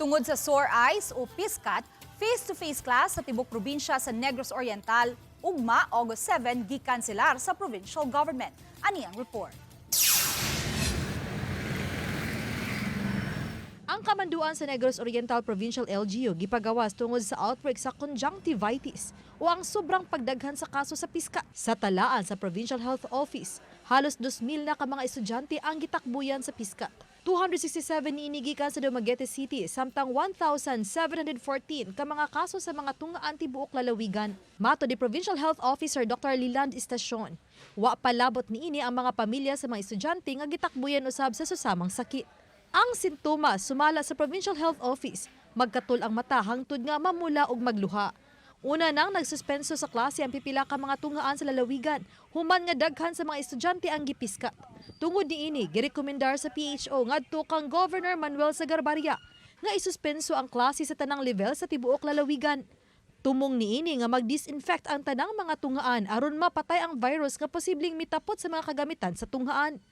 Tungod sa sore eyes o Piskat, face-to-face class sa tibok probinsya sa Negros Oriental, ugma August 7 gikanselar sa provincial government. Ani ang report. Ang kamanduan sa Negros Oriental Provincial LGU gipagawas tungod sa outbreak sa conjunctivitis o ang sobrang pagdaghan sa kaso sa Piskat. Sa talaan sa Provincial Health Office, halos 2,000 na ka mga estudyante ang gitakbuyan sa Piskat. 267 niinigikan sa Dumaguete City, samtang 1,714 ka mga kaso sa mga tungaan tibuok lalawigan. Mato di Provincial Health Officer Dr. Liland Estacion, wa palabot niini ang mga pamilya sa mga estudyante nga gitakbuyan usab sa susamang sakit. Ang sintomas sumala sa Provincial Health Office, magkatul ang mata hangtod nga mamula og magluha. Una nang nagsuspenso sa klase ang pipila ka mga tungaan sa lalawigan, human nga daghan sa mga estudyante ang gipiskat. Tungod niini, girekomendar sa PHO ngadto kang Governor Manuel Sagarbarria nga isuspenso ang klase sa tanang level sa tibuok lalawigan. Tumong niini nga mag-disinfect ang tanang mga tungaan aron mapatay ang virus nga posibleng mitapot sa mga kagamitan sa tungaan.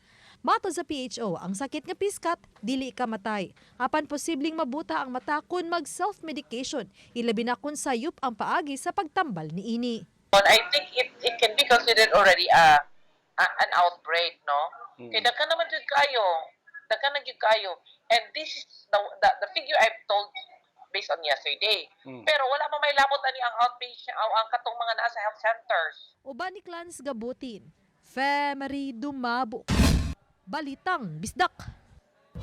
Matod sa PHO, ang sakit nga piskat dili kamatay. Apan posibleng mabuta ang mata kung mag-self-medication, ilabi na kung sayop ang paagi sa pagtambal niini. I think it can be considered already an outbreak, no? Kaya daghan naman jud kayo. Daghan na jud kayo. And this is the figure I've told based on yesterday. Pero wala pa may labot ani ang outpatient ang katong mga nasa health centers. Uban ni Clans gabutin, Femery dumabo. Balitang Bisdak.